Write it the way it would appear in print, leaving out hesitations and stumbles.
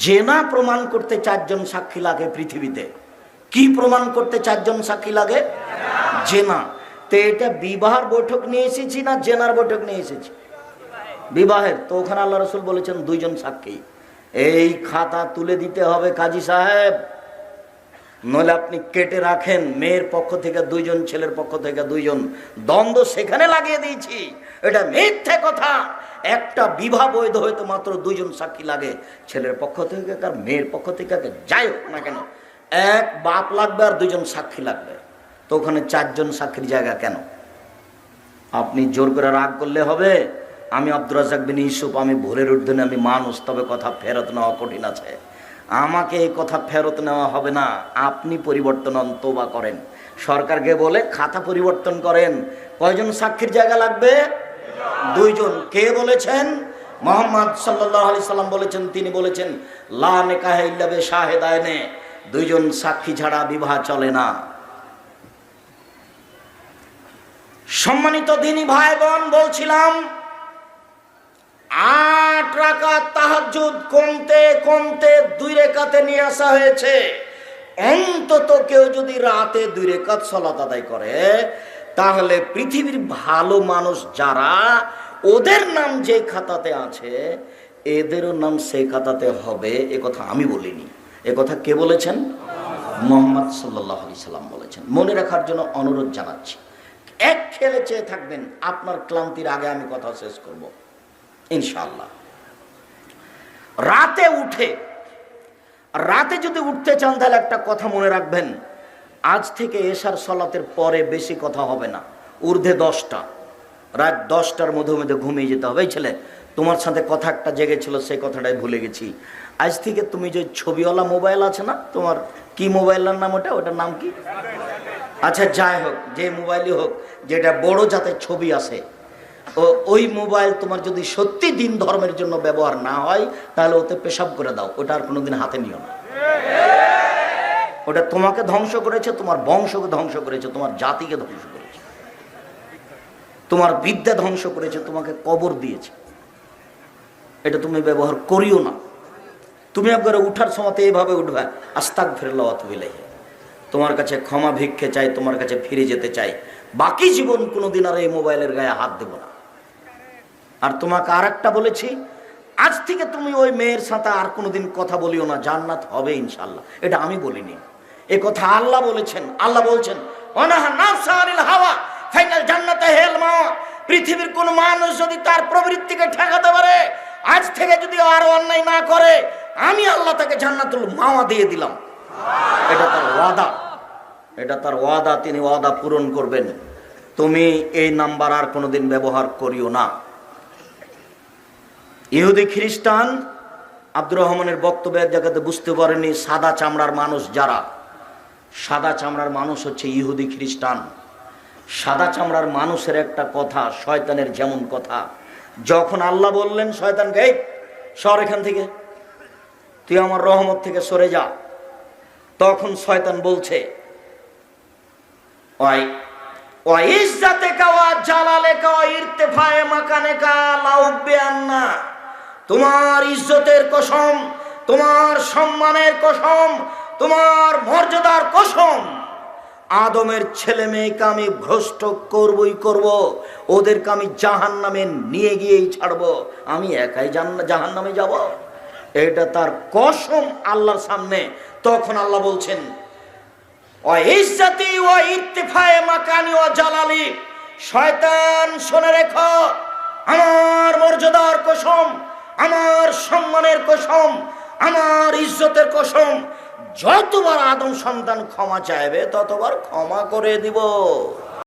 জেনা প্রমাণ করতে 4 জন সাক্ষী লাগে পৃথিবীতে। কি প্রমাণ করতে 4 জন সাক্ষী লাগে? জেনা। তো এটা বিবাহের বৈঠক নিয়ে এসেছি না জেনার বৈঠক নিয়ে এসেছি? বিবাহের। তো ওখানে আল্লাহ রসুল বলেছেন 2 জন সাক্ষী। এই খাতা তুলে দিতে হবে কাজী সাহেব, নইলে আপনি কেটে রাখেন। মেয়ের পক্ষ থেকে 2 জন, ছেলের পক্ষ থেকে 2 জন, দ্বন্দ্ব সেখানে লাগিয়ে দিয়েছি। এটা মিথ্যে কথা। একটা বিবাহ বৈধ হয়তো মাত্র 2 জন সাক্ষী লাগে, ছেলের পক্ষ থেকে আর মেয়ের পক্ষ থেকে, যাই হোক না কেন, এক বাপ লাগবে আর 2 জন সাক্ষী লাগবে। তো ওখানে 4 জন সাক্ষীর জায়গা কেন? আপনি জোর করে রাগ করলে হবে? আমি আব্দুর রাজ্জাক বিন ইউসুফ, আমি ভুলের ঊর্ধ্বনে, আমি মানুষ, তবে কথা ফেরত নেওয়া কঠিন আছে। আমাকে এই কথা ফেরত নেওয়া হবে না। আপনি পরিবর্তন হন, তওবা করেন, সরকারকে বলে খাতা পরিবর্তন করেন। কয়জন সাক্ষীর জায়গা লাগবে? 2 জন। কে বলেছেন? মুহাম্মদ সাল্লাল্লাহু আলাইহি সাল্লাম বলেছেন। তিনি বলেছেন লা নিকাহা ইল্লা বিশাহিদাইনে, 2 জন সাক্ষী ছাড়া বিবাহ চলে না। সম্মানিত দিনী ভাই বোন, বলছিলাম 8 রাকাত তাহাজ্জুদ কমতে কমতে 2 রাকাতে নিয়ে আসা হয়েছে। অন্তত কেউ যদি রাতে 2 রাকাত সালাত আদায় করে, তাহলে পৃথিবীর ভালো মানুষ যারা, ওদের নাম যে খাতাতে আছে এদেরও নাম সেই খাতাতে হবে। এ কথা আমি বলিনি, এ কথা কে বলেছেন? মুহাম্মদ সাল্লাল্লাহু আলাইহি সাল্লাম বলেছেন। মনে রাখার জন্য অনুরোধ জানাচ্ছি। এক খেলে চেয়ে থাকবেন, আপনার ক্লান্তির আগে আমি কথা শেষ করব ইনশাআল্লাহ। রাতে যদি উঠতে চান তাহলে একটা কথা মনে রাখবেন, আজ থেকে এশার সালাতের পরে বেশি কথা হবে না, ঊর্ধ্বে 10টা, রাত 10টার মধ্যে মধ্যে ঘুমিয়ে যেতে হবে। এই ছেলে, তোমার সাথে কথা একটা জেগেছিল, সেই কথাটাই ভুলে গেছি। আজ থেকে তুমি যে ছবিওয়ালা মোবাইল আছে না, তোমার কি মোবাইলের নাম ওটার নাম কি? আচ্ছা যাই হোক, যে মোবাইলই হোক, যেটা বড় যাতে ছবি আসে, ওই মোবাইল তোমার যদি সত্যি দিন ধর্মের জন্য ব্যবহার না হয়, তাহলে ওতে পেশাব করে দাও। ওটা আর কোনোদিন হাতে নিও না। ওটা তোমাকে ধ্বংস করেছে, তোমার বংশকে ধ্বংস করেছে, তোমার জাতিকে ধ্বংস করেছে, তোমার বিদ্যা ধ্বংস করেছে, তোমাকে কবর দিয়েছে। এটা তুমি ব্যবহার করিও না। তুমি একবার উঠার সময়তে এইভাবে উঠবে, আস্তাগফিরুল্লাহ ওয়া আতুবু ইলাইহি, তোমার কাছে ক্ষমা ভিক্ষে চাই, তোমার কাছে ফিরে যেতে চাই, বাকি জীবন কোনোদিন আর এই মোবাইলের গায়ে হাত দেব না। আর তোমাকে আর একটা বলেছি, আজ থেকে তুমি ওই মেয়ের সাথে আর কোনোদিন কথা বলিও না, জান্নাত হবে ইনশাআল্লাহ। এটা আমি বলিনি, এ কথা আল্লাহ বলেছেন। আল্লাহ বলছেন অনাহা নাফসা আনিল হাওয়া ফাইনাল জান্নাতে হেল মা। পৃথিবীর কোন মানুষ যদি তার প্রবৃত্তিকে ঠেকাতে পারে, আজ থেকে যদি আর অন্যায় না করে, আমি আল্লাহ তাকে জান্নাতুল মাওয়া দিয়ে দিলাম। এটা তার ওয়াদা, এটা তার ওয়াদা, তিনি ওয়াদা পূরণ করবেন। তুমি এই নাম্বার আর কোনোদিন ব্যবহার করিও না। ইহুদি খ্রিস্টান আব্দুর রহমানের বক্তব্যের জায়গাতে বুঝতে পারেনি, সাদা চামড়ার মানুষ যারা, সাদা চামড়ার মানুষ হচ্ছে ইহুদি খ্রিস্টান। সাদা চামড়ার মানুষের একটা কথা, শয়তানের যেমন কথা, যখন আল্লাহ বললেন শয়তানকে এই সর এখান থেকে, তুই আমার রহমত থেকে সরে যা, তখন শয়তান বলছে ওই ওই ইজ্জাতেকা ওয়া জালালেকা ওয়া ইরতিফায়ে মাকানেকা লাউবিয়ান্না, তোমার ইজ্জতের কসম, তোমার সম্মানের কসম, তোমার মর্যাদার কসম, আদমের ছেলে মেয়েকে আমি ভ্রষ্ট করবই করব, ওদেরকে আমি জাহান্নামে নিয়ে গিয়েই ছাড়বো, আমি একাই জাহান্নামে যাব। এটা তার কসম আল্লাহর সামনে। তখন আল্লাহ বলছেন ও ইজ্জতি ও ইরতিফায়ে মাকানি ও জালালি, শয়তান শুনে রেখো, আমার মর্যাদার কসম, আমার সম্মানের কসম, আমার ইজ্জতের কসম, যতবার আদম সন্তান ক্ষমা চাইবে ততবার ক্ষমা করে দিব।